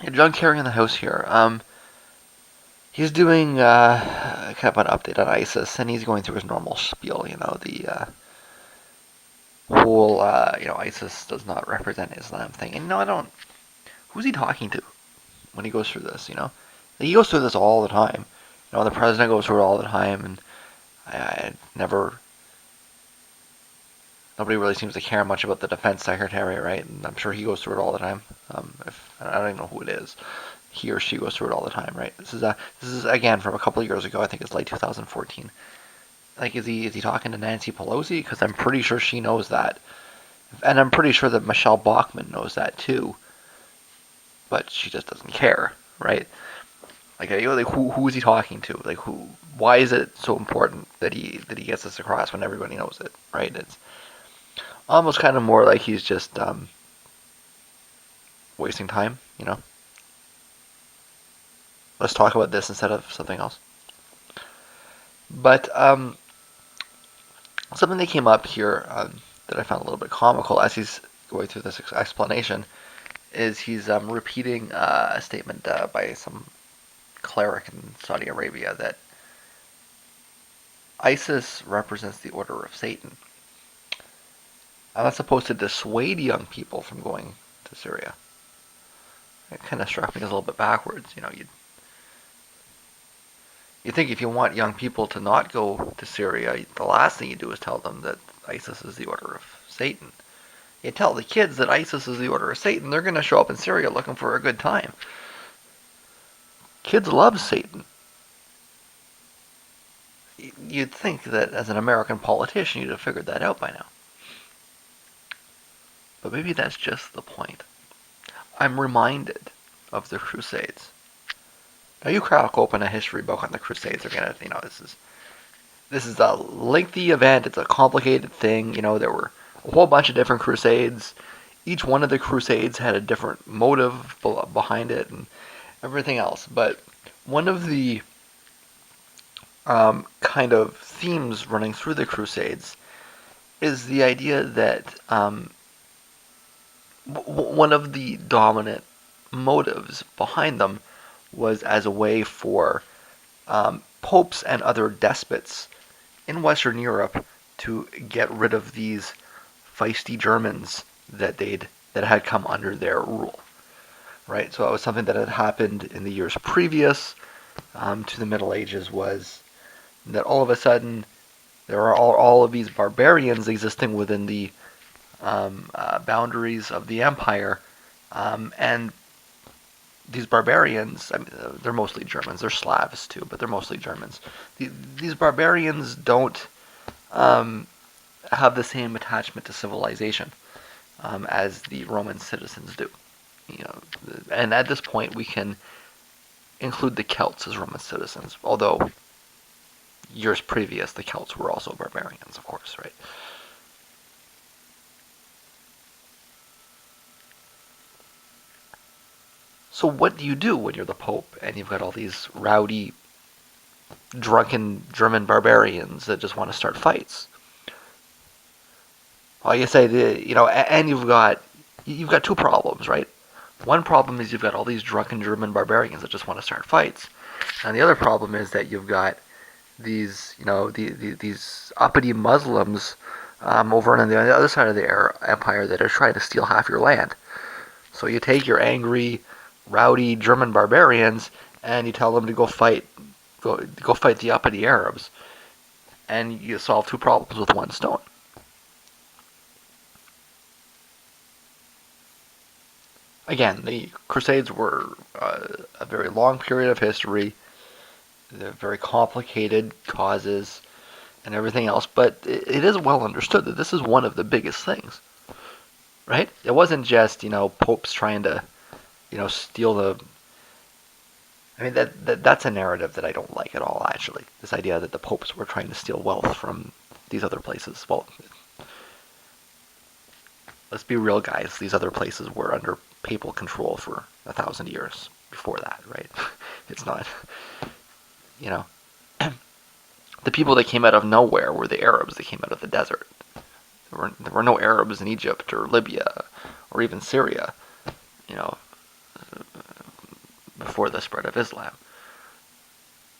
Yeah, John Kerry in the house here. He's doing kind of an update on ISIS, and he's going through his normal spiel. The whole ISIS does not represent Islam thing. And I don't. Who's he talking to when he goes through this? He goes through this all the time. The president goes through it all the time, and I never. Nobody really seems to care much about the defense secretary, right? And I'm sure he goes through it all the time. If I don't even know who it is, he or she goes through it all the time, right? This is again from a couple of years ago. I think it's late 2014. Like, is he talking to Nancy Pelosi? Because I'm pretty sure she knows that, and I'm pretty sure that Michelle Bachmann knows that too, but she just doesn't care, right? Like who is he talking to? Like who? Why is it so important that he gets this across when everybody knows it, right? It's almost kind of more like he's just wasting time. Let's talk about this instead of something else. But something that came up here that I found a little bit comical as he's going through this explanation is he's repeating a statement by some cleric in Saudi Arabia that ISIS represents the order of Satan. And that's supposed to dissuade young people from going to Syria. It kind of struck me as a little bit backwards. You think if you want young people to not go to Syria, the last thing you do is tell them that ISIS is the order of Satan. You tell the kids that ISIS is the order of Satan, they're going to show up in Syria looking for a good time. Kids love Satan. You'd think that as an American politician you'd have figured that out by now. But maybe that's just the point. I'm reminded of the Crusades. Now you crack open a history book on the Crusades, you're gonna, this is a lengthy event. It's a complicated thing. There were a whole bunch of different crusades. Each one of the crusades had a different motive behind it and everything else. But one of the kind of themes running through the crusades is the idea that one of the dominant motives behind them was as a way for popes and other despots in Western Europe to get rid of these feisty Germans that had come under their rule, right? So it was something that had happened in the years previous to the Middle Ages, was that all of a sudden there are all of these barbarians existing within the boundaries of the empire, and these barbarians, I mean, they're mostly Germans. They're Slavs too, but they're mostly Germans. These barbarians don't have the same attachment to civilization as the Roman citizens do. And at this point, we can include the Celts as Roman citizens, although years previous, the Celts were also barbarians, of course, right? So what do you do when you're the Pope and you've got all these rowdy, drunken German barbarians that just want to start fights? Well, you say, and you've got two problems, right? One problem is you've got all these drunken German barbarians that just want to start fights, and the other problem is that you've got these, these uppity Muslims over on the other side of the empire that are trying to steal half your land. So you take your angry, rowdy German barbarians and you tell them to go fight the uppity Arabs, and you solve two problems with one stone. Again, the Crusades were a very long period of history. They're very complicated causes and everything else, but it is well understood that this is one of the biggest things, right? It wasn't just popes trying to steal the. I mean that's a narrative that I don't like at all. Actually, this idea that the popes were trying to steal wealth from these other places. Well, let's be real, guys. These other places were under papal control for 1,000 years before that, right? It's not, you know, the people that came out of nowhere were the Arabs that came out of the desert. There were no Arabs in Egypt or Libya or even Syria. You know, before the spread of Islam.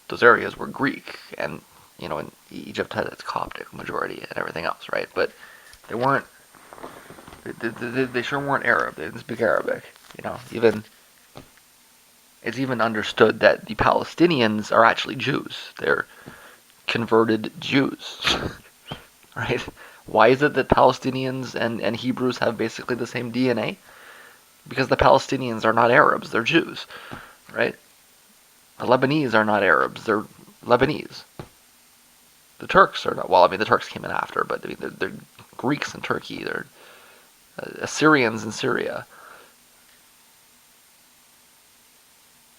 Those areas were Greek, and in Egypt had its Coptic majority and everything else, right? But they weren't. They sure weren't Arab. They didn't speak Arabic. Even it's even understood that the Palestinians are actually Jews. They're converted Jews, right? Why is it that Palestinians and Hebrews have basically the same DNA? Because the Palestinians are not Arabs, they're Jews, right? The Lebanese are not Arabs, they're Lebanese. The Turks are not, well, I mean, the Turks came in after, but I mean, they're Greeks in Turkey, they're Assyrians in Syria,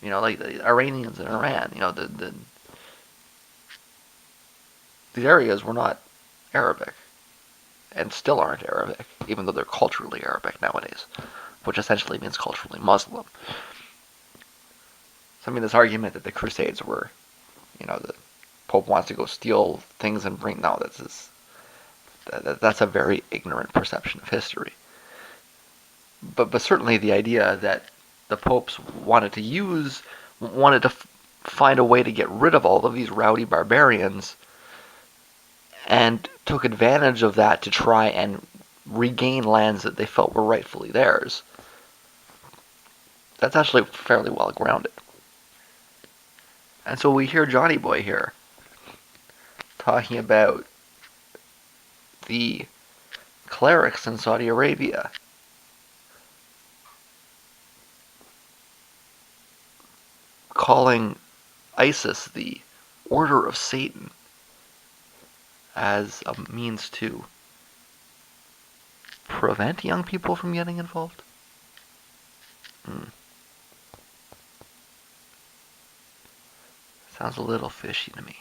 like the Iranians in Iran, these areas were not Arabic, and still aren't Arabic, even though they're culturally Arabic nowadays, which essentially means culturally Muslim. So, I mean, this argument that the Crusades were, the Pope wants to go steal things and bring, no, that's a very ignorant perception of history. But certainly the idea that the popes wanted to find a way to get rid of all of these rowdy barbarians, and took advantage of that to try and regain lands that they felt were rightfully theirs. That's actually fairly well grounded. And so we hear Johnny Boy here talking about the clerics in Saudi Arabia calling ISIS the Order of Satan as a means to prevent young people from getting involved. Sounds a little fishy to me.